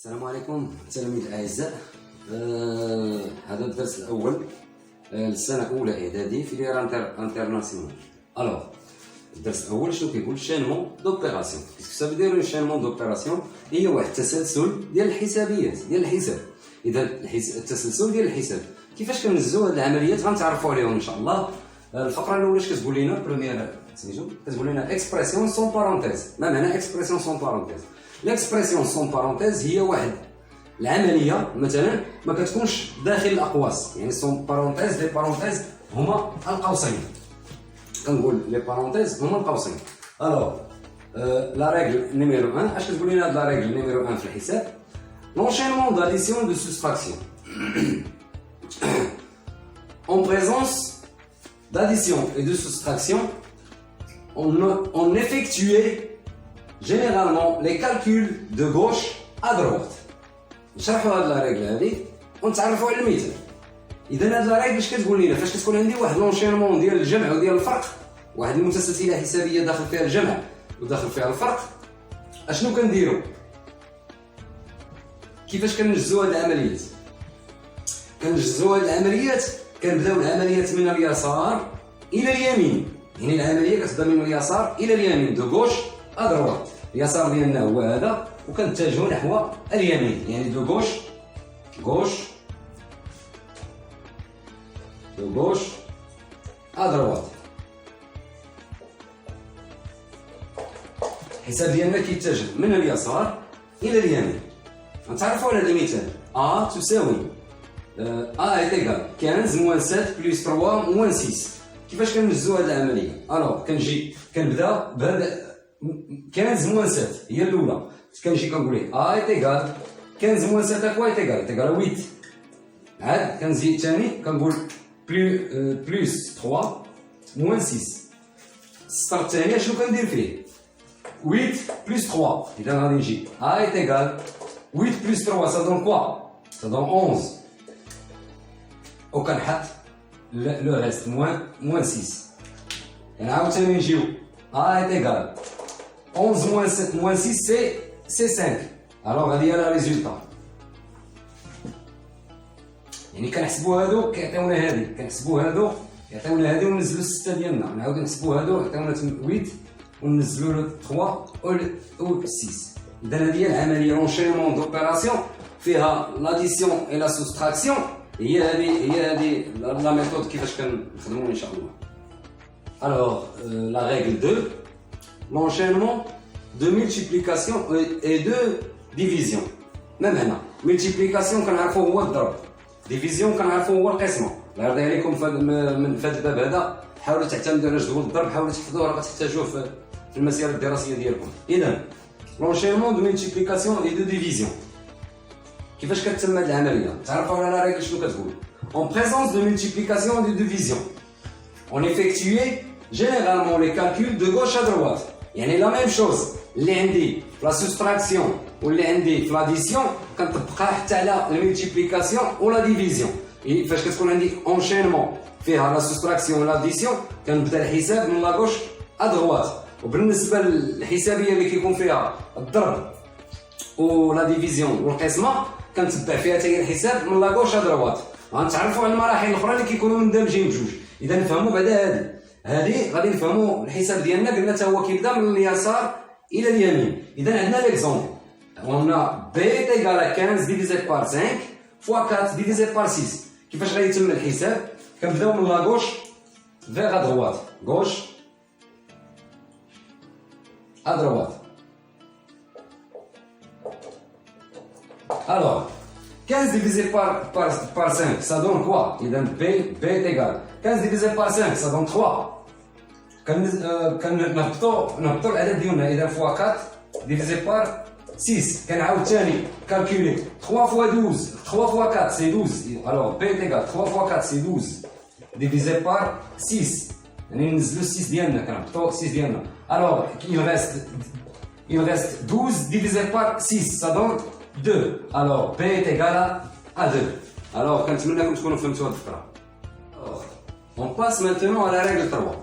السلام عليكم تلاميذ الاعزاء. هذا الدرس الاول للسنه الاولى اعدادي في لير انترناسيونال. الوغ الدرس الاول شنو كيقول؟ شانمون دوبيراسيون. كيسكو سا فيدير لو شانمون دوبيراسيون؟ هي واحد التسلسل ديال الحسابيات ديال الحساب. اذا التسلسل ديال الحساب كيفاش كننزلوا هاد العمليات غنتعرفوا عليهم ان شاء الله. الفقره الاولى اش كتقول لنا؟ بروميير سميتو كتقول لنا اكسبرسيون سون بارونتيز. ما معنى اكسبرسيون سون بارونتيز؟ ليكسبرسيون سون بارونتيز هي واحد العمليه مثلا ما كتكونش داخل الاقواس، يعني سون بارونتيز. لي بارونتيز هما القوسين، كنقول لي بارونتيز هما القوسين. الوغ لا ريغل نيميرو 1 اش كتقول لنا؟ هاد لا ريغل نيميرو 1 في الحساب l'enchaînement d'addition de soustraction en présence d'addition et de soustraction on effectuait généralement les calculs de gauche à droite. نشرحوا هاد لا ريغل هادي ونتعرفوا على المثال. اذا هاد لا ريغل اش كتقول لنا؟ فاش كتكون عندي واحد لونشينمون ديال الجمع وديال الفرق، واحد المتسلسله حسابيه داخل فيها الجمع وداخل فيها الفرق، اشنو كنديروا؟ كيفاش كنجزوا هاد العمليات؟ كنجزوا هاد العمليات كنبداو العمليات من اليسار الى اليمين، يعني العمليه كتبدا من اليسار الى اليمين، دو غوش ادروات. اليسار ديالنا هو هذا وكنتجهوا نحو اليمين، يعني دو غوش ادروات. الحساب ديالنا كيتجه من اليسار الى اليمين. نتعرفوا على المثال A تساوي A est égal 15 moins 7 plus 3 moins 6. كيفاش كنجزوا هذه العمليه؟ الوغ كنجي كنبدا بهذا 15 moins 7 هي الاولى، كنجي كنقول ليه A est égal 15 moins 7 quoi est égal 8. عاد كنزيد ثاني كنقول plus 3 moins 6. السطر الثاني شنو كندير فيه؟ 8 plus 3. اذا غادي نجي A est égal 8 plus 3 ça donne quoi? Ça donne 11. وكنحط le reste moins 6. عاوتاني نجيو A est égal 11 moins 6 c'est 5. alors غادي هي لا ريزولطا، يعني كنحسبوا هادو كيعطيونا هادي، كنحسبوا هادو يعطيونا هادي وننزلوا 6 ديالنا، نعاودو نحسبوا هادو يعطيونا 8 وننزلوا له 3 و 6. إذا هذه هي العملية لونشينمون دوبيراسيون فيها لاديسيون اي لا سوستراكسيون. هي هذه لا ميثود كيفاش كنخدموا ان شاء الله. الوغ لا ريغل 2 l'enchaînement de multiplication et de division. ما معنى multiplication؟ كنعرفوا هو الضرب، division كنعرفوا هو القسمه. الله يرضي عليكم من هذا الباب هذا حاولوا تعتمدوا على جدول الضرب، حاولوا تحفظوه راه غتحتاجوه في المسيره الدراسيه ديالكم. اذا l'enchaînement de multiplication et de division كيفاش كتتم هذه العمليه؟ تعرفوا على لا ريغل شنو كتقول؟ en présence de multiplication et de division on effectuait généralement les calculs de gauche à droite. يعني لا ميم شوز اللي عندي في لا سوستراكسيون واللي عندي في لاديسيون كنطبقها حتى على الملتيبليكاسيون ولا ديفيزيون. فاش كتكون عندي اونشينمون فيها لا سوستراكسيون ولا ديسيون كنبدا الحساب من لا غوش ادروات. وبالنسبه للحسابيه اللي كيكون فيها الضرب ولا ديفيزيون والقسمه كنتبع فيها حتى هي الحساب من لا غوش ادروات. غنتعرفوا على المراحل الاخرى اللي كيكونوا مندمجين بجوج. اذا نفهموا بعدا هذه غادي نفهموا الحساب ديالنا. قلنا حتى هو كيبدا من اليسار الى اليمين. اذا عندنا ليكزومبل on a b est égal à 15 divisé par 5 fois 4 divisé par 6. كيفاش غادي يتم الحساب؟ كنبداو من لا غوش vers à droite, gauche à droite. alors 15 divisé par 5 ça donne quoi? اذا b est égal 15 divisé par 5 ça donne 3. كنهبطوا العدد ديالنا. اذا فوا 4 divisé par 6 كنعاود ثاني كالكولي 3 fois 12 3 fois 4 c'est 12. alors b est égal 3 fois 4 c'est 12 divisé par 6 يعني ننزلوا 6 ديالنا كنهبطوا 6 ديالنا. alors il reste 12 divisé par 6 ça donne 2. alors b est égal à 2. alors كنتمنىكم تكونوا فهمتوا هذه الفكره. on passe maintenant à la règle 3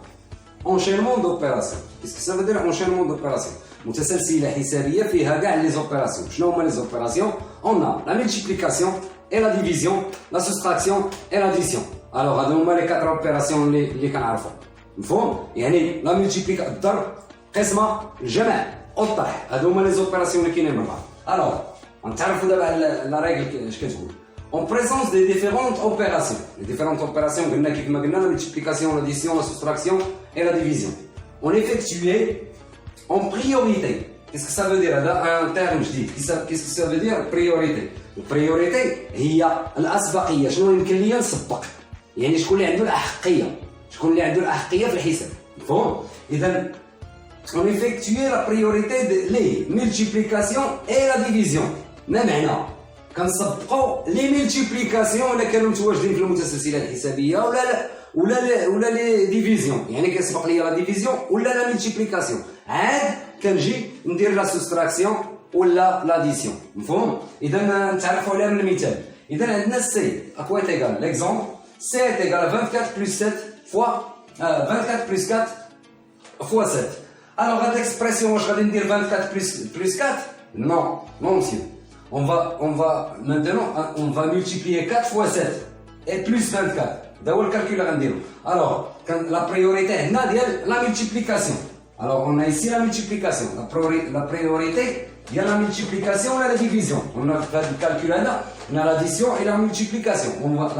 enchaînement d'opérations. Qu'est-ce que ça veut dire enchaînement d'opérations? متسلسله حسابيه فيها كاع لي زوبيراسيون. شنو هما لي زوبيراسيون؟ اون لا ملتيبليكاسيون اي لا ديفيزيون لا سوستراكسيون اي لاديسيون. الوغ هادو هما لي 4 اوبيراسيون اللي كنعرفوا. مفهوم؟ يعني لا ملتيبليكاسيون الضرب، قسمه، الجمع، الطرح، هادو هما لي زوبيراسيون اللي كاينين مع بعض. الوغ غنتعرفوا دابا على لا ريغل اش كتقول. En présence des différentes opérations. Les différentes opérations, la multiplication, l'addition, la soustraction et la division. On effectuait en priorité. Qu'est-ce que ça veut dire? Un terme, je dis. Qu'est-ce que ça veut dire? Priorité. La priorité, هي الأسبقية. شنو يمكن ليا نسبق؟ يعني شكون اللي عنده الأحقية؟ شكون اللي عنده الأحقية في الحساب؟ مفهوم؟ إذا on effectuait la priorité les multiplications et la division. ما معنى؟ كنسبقوا لي ملتيبليكاسيون اللي كانوا متواجدين في المتسلسلات الحسابيه ولا لي ديفيزيون. يعني كيسبق ليا لا ديفيزيون ولا لا ملتيبليكاسيون، عاد كنجي ندير لا سوستراكسيون ولا لاديسيون. مفهوم؟ اذا نتعرفوا عليها من المثال. اذا عندنا سي اكوا ايغال ليكزومبل سي ايغال 24 بلس 7 فوا 24 بلس 4 فوا 7. الوغ هاد ليكسبرسيون واش غادي ندير 24 بلس 4؟ نو مسيو. On va maintenant on va multiplier 4 fois 7 et plus 24. C'est le calcul à dire. Alors, la priorité est la multiplication. Alors, on a ici la multiplication. La priorité, il y a la multiplication et la division. On a fait le calcul là, on a l'addition et la multiplication.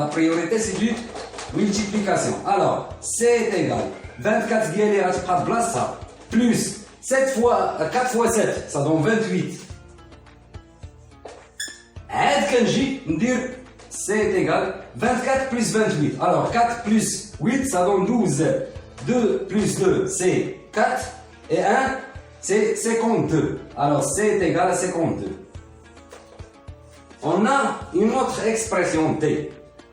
La priorité, c'est du multiplication. Alors, c'est égal 24 guérir à la place ça, plus 4 fois 7, ça donne 28. عاد كنجي ندير c'est égal 24 plus 28. Alors 4 plus 8 ça donne 12. 2 plus 2 c'est 4 et 1 c'est 52. Alors c'est égal à 52. On a une autre expression T.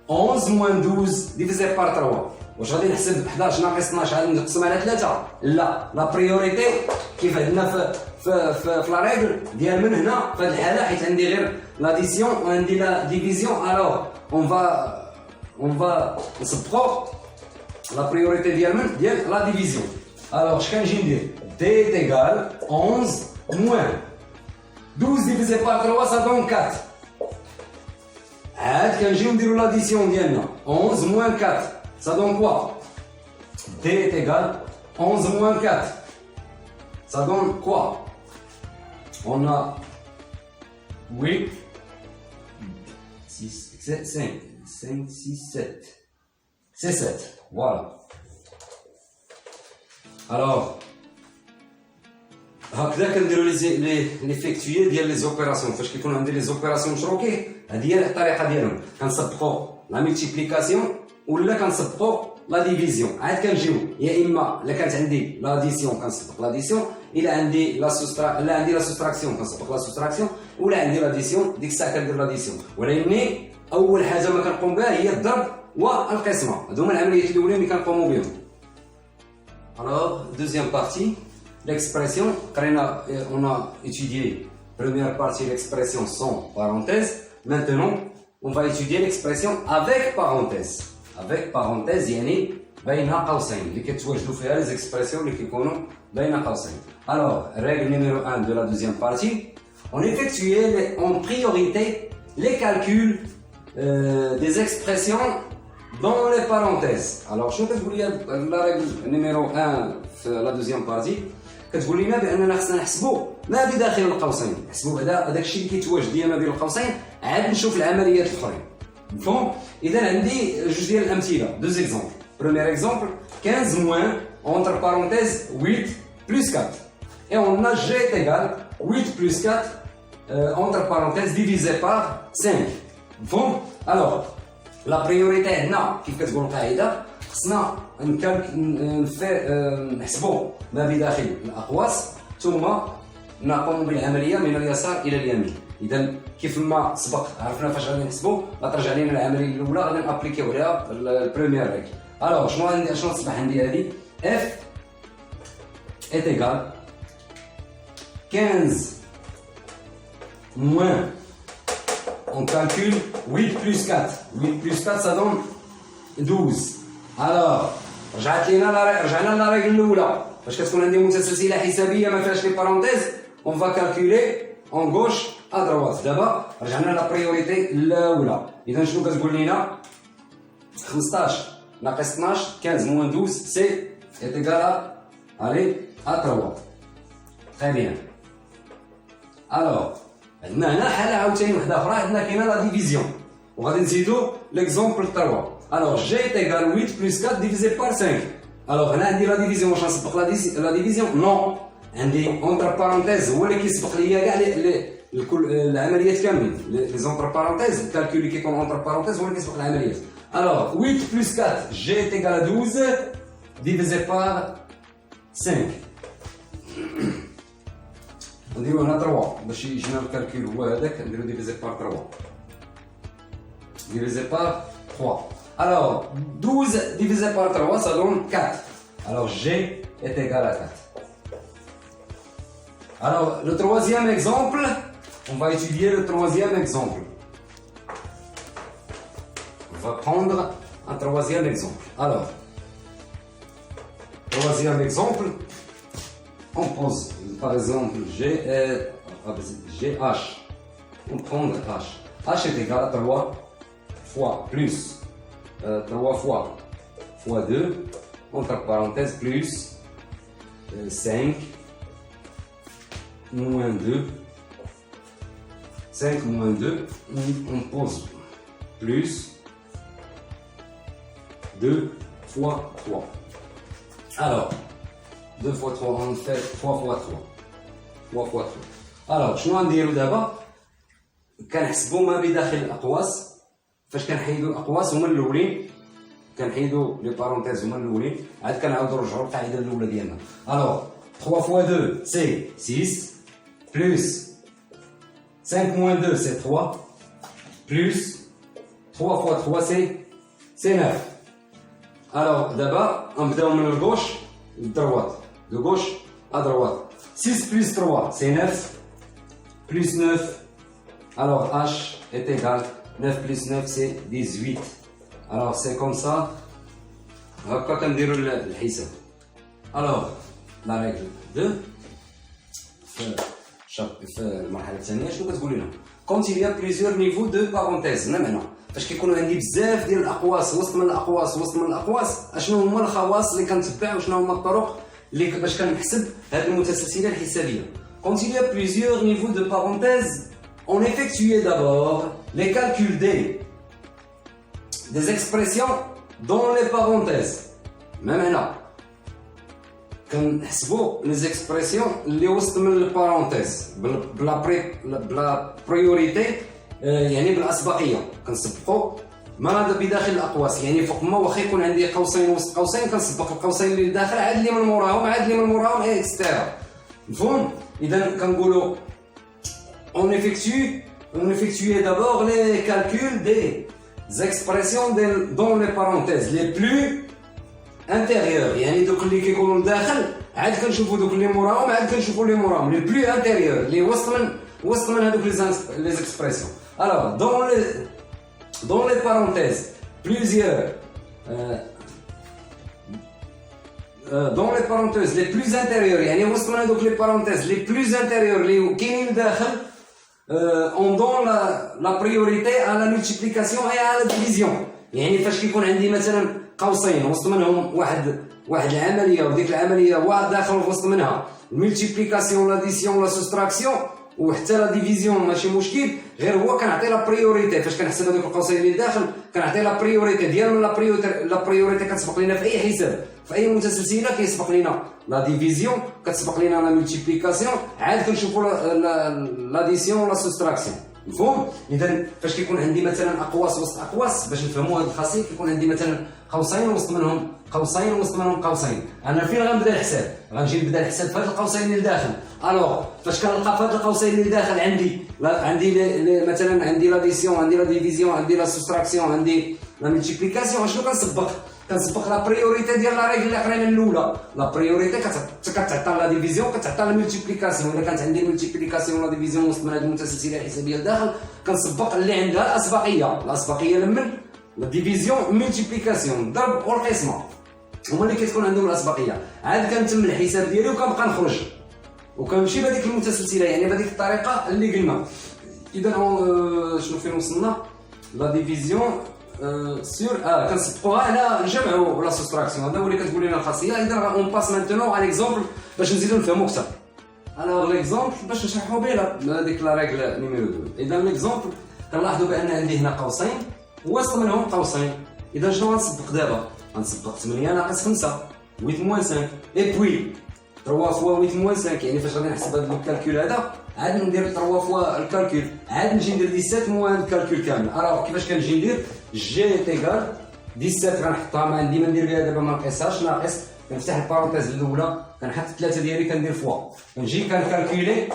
11 moins 12 divisé par 3. واش غادي نحسب 11 ناقص 12 غادي نقسم على 3؟ لا بريوريتي كيف عندنا في لا ريغل ديال من هنا في هذه الحاله، حيت عندي غير لاديسيون وعندي لا ديفيزيون. الوغ اون فا نسبقو لا بريوريتي ديال من ديال لا ديفيزيون. الوغ اش كنجي ندير؟ دي تيغال 11 موان 12 ديفيزي بار 3 سا دون 4. عاد كنجيو نديرو لاديسيون ديالنا 11 موان 4 ça donne quoi? D est égal 11 moins 4. Ça donne quoi? On a 8, 6, 5, 6, 7. C'est 7. Voilà. Alors, هكذا كنديروا ليفيكتوي ديال لي زوبيراسيون. فاش كيكون عندي لي زوبيراسيون مشروكين، هذه هي الطريقه ديالهم. كنسبقوا لا ملتيبليكاسيون ولا كنسبقوا لا ديفيزيون. عاد كنجيو يا اما الا كانت عندي لاديسيون كنسبق لاديسيون، الا عندي لا سوستراكسيون كنسبق لا سوستراكسيون، ولا عندي لاديسيون ديك الساعه كندير لاديسيون. ولكن اول حاجه ما كنقوم بها هي الضرب والقسمه. هادو هما العمليات الاولين اللي كنقوموا بهم. Alors, deuxième partie, l'expression, on a étudié première partie l'expression sans parenthèse. Maintenant, on va étudier l'expression avec parenthèse. Avec parenthèse, يعني بين قوسين اللي كتواجدوا فيها les expressions اللي كيكونوا بين قوسين. Alors, règle numéro 1 de la deuxième partie, on effectuait en priorité les calculs des expressions dans les parenthèses. Alors, شنو كتقول لي la règle numéro 1 في la deuxième partie؟ كتقول لنا باننا خصنا نحسبوا ما بداخل القوسين، نحسبوا هذاك الشيء اللي كيتواجد ليا ما بين القوسين، عاد نشوف العمليات الاخرين. مفهوم؟ اذا عندي جوج ديال الامثله، دو زيكزامبل. Premier exemple 15 moins entre parenthèses 8 plus 4. Et on a G est égal 8 plus 4 entre parenthèses divisé par 5. مفهوم؟ Alors la priorité هنا كيف كتقول القاعده، خصنا نحسبوا ما بداخل الاقواس ثم نقوم بالعمليه من اليسار الى اليمين. اذا كيف ما سبق عرفنا فاش غادي نحسبوا، غترجع لنا العمليه الاولى غادي نابليكيو عليها البريمير ريك. الوغ شنو تصبح عندي هذه؟ اف est égal 15 moins on calcule 8 plus 4. 8 plus 4 ça donne 12. Alors رجعنا لا ريغل الاولى فاش كتكون عندي متسلسله حسابيه ما فيهاش لي بارونتيز اون فا كالكولي اون غوش ا دروات. دابا رجعنا لا بريوريتي الاولى. اذا شنو كتقول لنا؟ 15 ناقص 12 15 موان 12 سي est égal à allez à 3. Très bien. Alors عندنا هنا حاله عاوتاني وحده اخرى، عندنا كاينه لا ديفيزيون وغادي نزيدو ليكزومبل 3. Alors g est égal à 8 plus 4 divisé par 5. Alors هنا عندي لا ديفيزيون. واش غنسبق لا ديفيزيون؟ نو، عندي اونتر بارونتيز هو اللي كيسبق ليا كاع العمليات كاملين. لي زونتر بارونتيز الكالكول اللي كيكون اونتر بارونتيز هو اللي كيسبق العمليات. Alors 8 plus 4 g est égal à 12 divisé par 5. نديرو هنا 3 باش يجينا الكالكول هو هذاك، نديرو ديفيزي بار 3 divisé par 3. Alors 12 divisé par 3 ça donne 4. Alors g est égal à 4. Alors le troisième exemple, on va étudier le troisième exemple. On va prendre un troisième exemple. Alors troisième exemple, on pose par exemple GH. On prend H. H est égal à 3 fois plus 3 fois 2 entre parenthèses plus 5 moins 2. 5 moins 2, on pose plus 2 fois 3. Alors 2 fois 3 on fait 3 fois 3. 3 fois 3. Alors شنو غنديرو دابا؟ كنحسبو ما بداخل الاقواس. فاش كنحيدو الاقواس هما الاولين، كنحيدو لي بارونتيز هما الاولين، عاد كنعاودو نرجعو للقاعده الاولى ديالنا. الوغ 3 fois 2 سي 6 plus 5 moins 2 c'est 3 plus 3 fois 3 c'est 9. Alors d'abord on va de la gauche à droite, de gauche à droite. 6 plus 3 c'est 9 plus 9. Alors h est égal 9 plus 9 c'est 18. Alors c'est comme ça. هكا كنديروا الحساب. Alors la règle 2 في المرحله الثانيه شنو كتقول لنا؟ كونت il y a plusieurs niveaux de parenthèse. هنا فاش كيكونوا عندي بزاف ديال الاقواس وسط من الاقواس اشنو هما الخواص اللي كنتبع وشنو هما الطرق اللي باش كنحسب هذه المتسلسله الحسابيه. كونت il y a plusieurs niveaux de parenthèse on effectuait d'abord les calculs des expressions dans les parenthèses. même هنا كنحسبوا لي زيكسبرسيون اللي وسط من البارونتيز بلا بريوريتي، يعني بالاسبقيه كنسبقوا ما بداخل الاقواس. يعني فوق ما واخا يكون عندي قوسين وسط قوسين كنسبق القوسين اللي داخل عاد اللي من موراهم عاد اللي من موراهم اكسترا. مفهوم؟ اذا كنقولوا on effectuait d'abord les calculs des expressions dans les parenthèses les plus intérieur. يعني دوك اللي كيكونوا لداخل عاد كنشوفوا دوك اللي موراهم عاد كنشوفوا اللي موراهم لي بلو انتيريور اللي وسط من هذوك لي زيكسبرسيون. alors dans les parenthèses plusieurs dans les parenthèses les plus intérieures يعني وسط من هذوك لي parenthèses les plus intérieures اللي كاينين داخل on donne la priorité à la multiplication et à la division. يعني فاش كيكون عندي مثلا قوسين وسط منهم واحد العمليه وديك العمليه واحد داخل وسط منها الملتيبليكاسيون لاديسيون لا سوستراكسيون وحتى لا ديفيزيون ماشي مشكل، غير هو كنعطي لا بريوريتي. فاش كنحسب هذوك القوسين اللي داخل كنعطي لا بريوريتي ديال لا بريوريتي كتسبق لينا في اي حساب في اي متسلسله كيسبق لينا لا ديفيزيون كتسبق لينا لا ملتيبليكاسيون عاد كنشوفوا لاديسيون لا سوستراكسيون. مفهوم؟ اذا فاش كيكون عندي مثلا اقواس وسط اقواس باش نفهموا هذا الخاصيه كيكون عندي مثلا قوسين وسط منهم قوسين انا فين غنبدا الحساب؟ غنجي نبدا الحساب في هاد القوسين اللي داخل. الوغ فاش كنلقى في هاد القوسين اللي داخل عندي مثلا عندي لاديسيون عندي لا ديفيزيون عندي لا سوستراكسيون عندي لا ملتيبليكاسيون شنو كنسبق لا بريوريتي ديال لا ريغل اللي قرينا الاولى. لا بريوريتي كتعطى لا ديفيزيون كتعطى لا ملتيبليكاسيون. الا كانت عندي ملتيبليكاسيون لا ديفيزيون وسط من هذه المتسلسله الحسابيه لداخل كنسبق اللي عندها الاسبقيه لمن لا ديفيزيون ملتيبليكاسيون ضرب والقسمه. هما اللي كتكون عندهم الاسبقيه. عاد كنتم الحساب ديالي وكنبقى نخرج وكنمشي بهذيك المتسلسله، يعني بهذيك الطريقه اللي قلنا. اذا شنو فين وصلنا؟ لا ديفيزيون سور كنسبقوها على الجمع ولا سوستراكسيون. هذا هو اللي كتقول لنا الخاصيه. اذا اون باس مانتونون على ليكزومبل باش نزيدو نفهمو اكثر. الوغ ليكزومبل باش نشرحو به هذيك لا ريغل نيميرو 2. اذا ليكزومبل كنلاحظوا بان عندي هنا قوسين وسط منهم قوسين. اذا شنو غنسبق دابا؟ غنسبق 8 ناقص 5 8 موان 5 اي بوي 3 فوا 8 موان 5. يعني فاش غادي نحسب هذا الكالكول هذا عاد ندير 3 فوا الكالكول، عاد نجي ندير 17 موان الكالكول كامل. الوغ كيفاش كنجي ندير جي ايكال 17 غنحطها ما عندي ما ندير بها دابا ما نقيسهاش ناقص، كنفتح البارونتيز الاولى كنحط 3 ديالي كندير فوا، كنجي كنكالكولي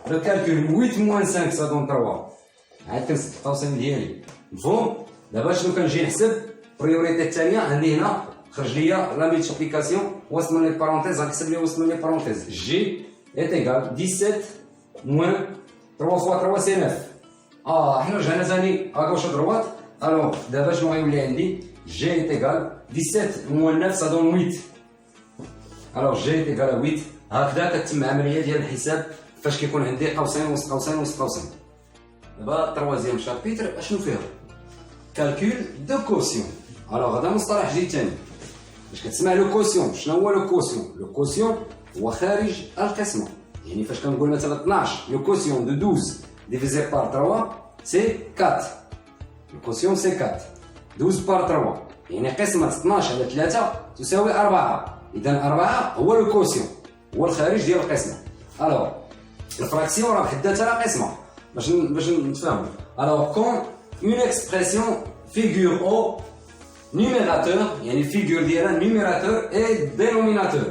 لو كالكول 8 موان 5 سا دون 3. عاد كنسد القوسين ديالي مفهوم. دابا شنو كنجي نحسب؟ البريوريتي الثانيه عندي هنا خرج ليا لا ملتيبليكاسيون وسط من لي بارونتيز، غنكتب لي وسط من لي بارونتيز جي ايكال 17 موان 3 فوا 3 سي 9. حنا رجعنا ثاني اغوش دروات. الوغ دابا شنو غيولي عندي؟ جي ايكال 17 موان 9 سا دون 8. الوغ جي ايكال 8. هكذا كتتم عمليه ديال الحساب فاش كيكون عندي قوسين وسط قوسين وسط قوسين. دابا التروازيام شابيتر اشنو فيها؟ كالكول دو كوسيون. الوغ هذا مصطلح جديد ثاني. فاش كتسمع لو كوسيون، شنو هو لو كوسيون؟ لو كوسيون هو خارج القسمه. يعني فاش كنقول مثلا 12 لو كوسيون دو 12 ديفيزي بار 3 سي 4. لو كوسيون سي 4. 12 بار 3 يعني قسمه 12 على 3 تساوي 4. اذا 4 هو لو كوسيون، هو الخارج ديال القسمه. الوغ الفراكسيون راه بحداتها راه قسمه باش نتفاهموا. الوغ كون اون اكسبرسيون فيغور او numérateur, يعني figure ديالها numérateur et dénominateur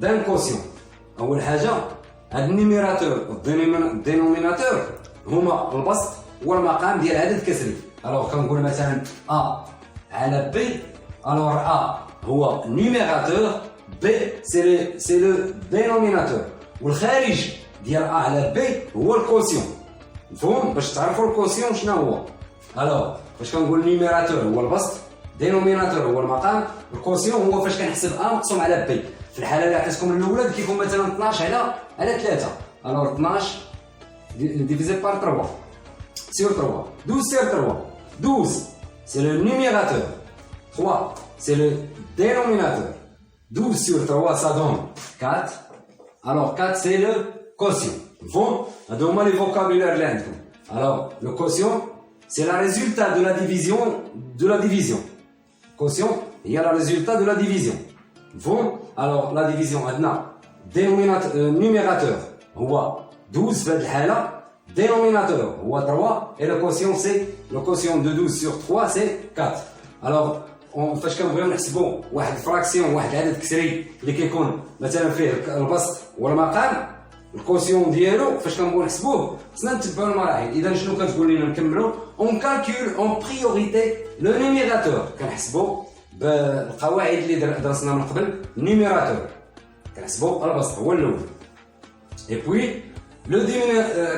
d'un quotient. أول حاجة هاد النيميراتور والدينوميناتور هما البسط والمقام ديال عدد كسري. الوغ كنقول مثلا A على B. الوغ A هو numérateur، B سي لو dénominateur، والخارج ديال A على B هو الكوسيون. مفهوم؟ باش تعرفوا الكوسيون شنو هو. الوغ فاش كنقول numérateur هو البسط، دينوميناتور هو المقام، الكوسيون هو فاش كنحسب A مقسوم على B. في الحاله اللي عطيتكم الاولى كيكون مثلا 12 على 3. الوغ 12 ديفيزي بار 3 sur 3. 12 sur 3. 12 c'est le numérateur. 3 c'est le dénominateur. 12 sur 3 ça donne 4. Alors 4 c'est le quotient. Bon, هادو هما لي vocabulaire اللي عندكم. Alors le quotient c'est le résultat de la division. Quotient il y a le résultat de la division. Bon, alors la division عندنا numérateur هو 12 في هذه الحالة، dénominateur هو 3 et le quotient c'est le quotient de 12 sur 3 c'est 4. Alors فاش كنبغيو نحسبوا واحد فراكسيون، واحد العدد كسري اللي كيكون مثلا فيه البسط والمقام، الكوسيون ديالو فاش كنبغيو نحسبوه خصنا نتبعوا المراحل. اذا شنو كتقول لنا نكملوا؟ اون كالكول اون بريوريتي لو نيميراتور. كنحسبوا بالقواعد اللي درسنا من قبل. نيميراتور كنحسبوا البسط هو الاول، اي بوي لو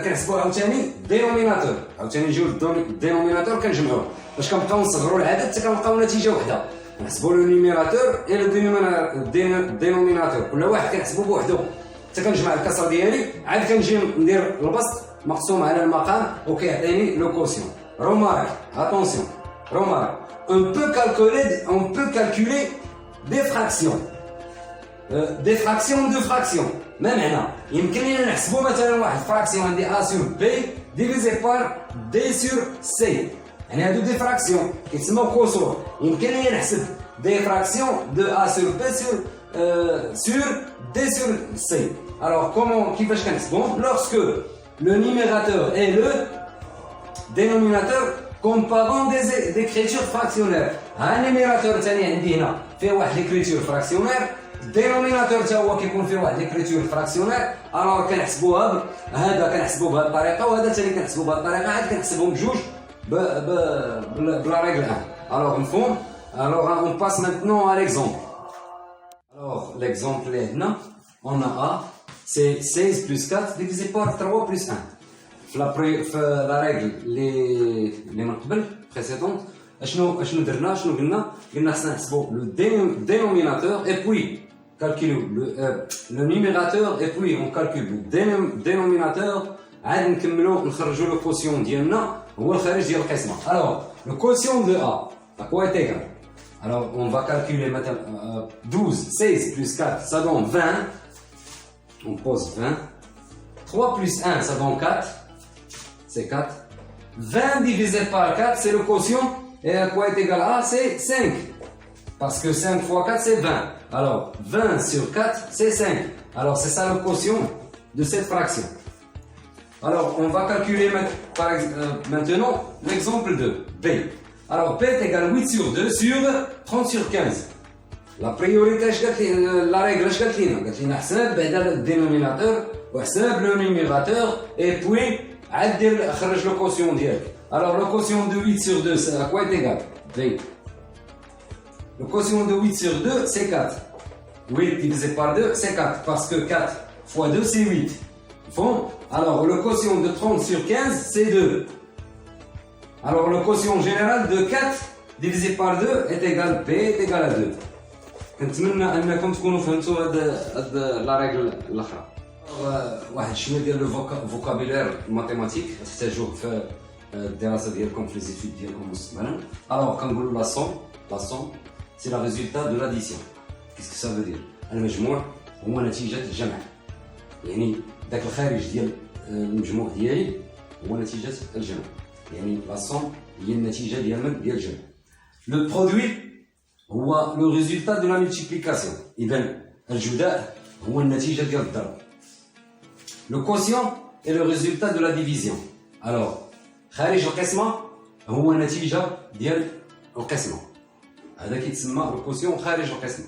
كنحسبوا عاوتاني دينوميناتور، عاوتاني نجيو للدينوميناتور كنجمعوه باش كنبقاو نصغروا العدد حتى كنلقاو نتيجه وحده. كنحسبوا لو نيميراتور اي لو دينوميناتور، كل واحد كنحسبوا بوحدو حتى كنجمع الكسره ديالي، عاد كنجي ندير البسط مقسوم على المقام وكيعطيني لو كوسيون. رومارك اتونسيون، رومارك on peut calculer des fractions de fractions. ما معنى؟ يمكن لنا نحسبوا مثلا واحد فراكسيون عندي A sur B divisé par D sur C، يعني هادو دي فراكسيون كيتسموا كسور. يمكن لنا نحسب دي فراكسيون دو A sur B sur D sur C. Alors comment كيفاش كنحسبوهم؟ lorsque le numérateur et le dénominateur comparant des écritures fractionnaires. ها النيميراتور ثاني عندي هنا فيه واحد ليكريتور فراكسيونير، الدينوميناتور حتى هو كيكون فيه واحد ليكريتور فراكسيونير. الوغ كنحسبوها هذا كنحسبوه بهذه الطريقه وهذا ثاني كنحسبوه بهذه الطريقه، عاد كنحسبهم بجوج بلا ريغل 1. الوغ مفهوم. الوغ اون باس مانتنون ا ليكزومبل. الوغ ليكزومبل اللي عندنا اون ا سي 16 بلس 4 ديفيزي بار 3 بلس 1. في لا ريغل اللي من قبل بريسيدونت اشنو درنا شنو قلنا خصنا نحسبوا لو dénominateur et puis calculer le numérateur et puis on calcule le dénominateur عاد نكملوا نخرجوا le quotient ديالنا هو الخارج ديال القسمه. Alors le quotient de A à quoi est égal? Alors on va calculer maintenant 12 16 plus 4 ça donne 20. On pose 20. 3 plus 1 ça donne 4. C'est 4. 20 divisé par 4 c'est le quotient. Et à quoi est égal A? C'est 5. Parce que 5 fois 4 c'est 20. Alors 20 sur 4 c'est 5. Alors c'est ça le quotient de cette fraction. Alors on va calculer maintenant l'exemple de B. Alors B est égal à 8 sur 2 sur 30 sur 15. La priorité, la règle, قالت لنا حساب بعدا le dénominateur وحساب le numérateur et puis عاد خرج le quotient ديالك. Alors le quotient de 8 sur 2 c'est à quoi est égal? B. Le quotient de 8 sur 2 c'est 4. 8 divisé par 2 c'est 4 parce que 4 fois 2 c'est 8. Bon, alors le quotient de 30 sur 15 c'est 2. Alors le quotient général de 4 divisé par 2 est égal B est égal à 2. كنتمنى انكم تكونوا فهمتوا هاد لا ريغل الاخرى. واحد شويه ديال لو فوكابيلير ماتيماتيك تحتاجوه في الدراسه ديالكم في ليزيتود ديالكم مستقبلا. الوغ كنقولوا لا سوم سي لا ريزولتا دو لاديسيون. كيسكو سا فو دير؟ المجموع هو نتيجه الجمع. يعني داك الخارج ديال المجموع ديالي هو نتيجه الجمع. يعني لا سوم هي النتيجه ديال الجمع. لو برودوي هو لو ريزولتا دو لا ملتيبليكاسيون. اذا الجداء هو النتيجه ديال الضرب. لو كوسيون اي لو ريزولتا دو لا ديفيزيون. الوغ خارج القسمه هو النتيجه ديال القسمه. هذا كيتسمى لو كوسيون خارج القسمه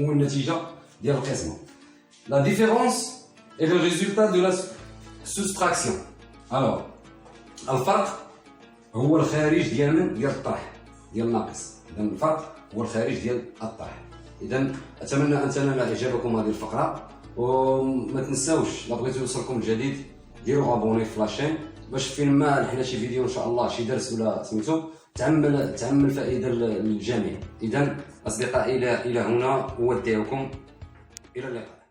هو النتيجه ديال القسمه. لا ديفيرونس اي لو ريزولتا دو لا سوستراكسيون. الوغ الفرق هو الخارج ديال الطرح ديال الناقص. اذا الفرق هو الخارج ديال الطرح. اذا اتمنى ان تنال اعجابكم هذه الفقره وما تنساوش لا بغيتو يوصلكم الجديد ديروا ابوني في لاشين باش فين ما نحنا شي فيديو ان شاء الله شي درس ولا سميتو تعمل فائده للجميع. اذا اصدقائي الى هنا اودعكم الى اللقاء.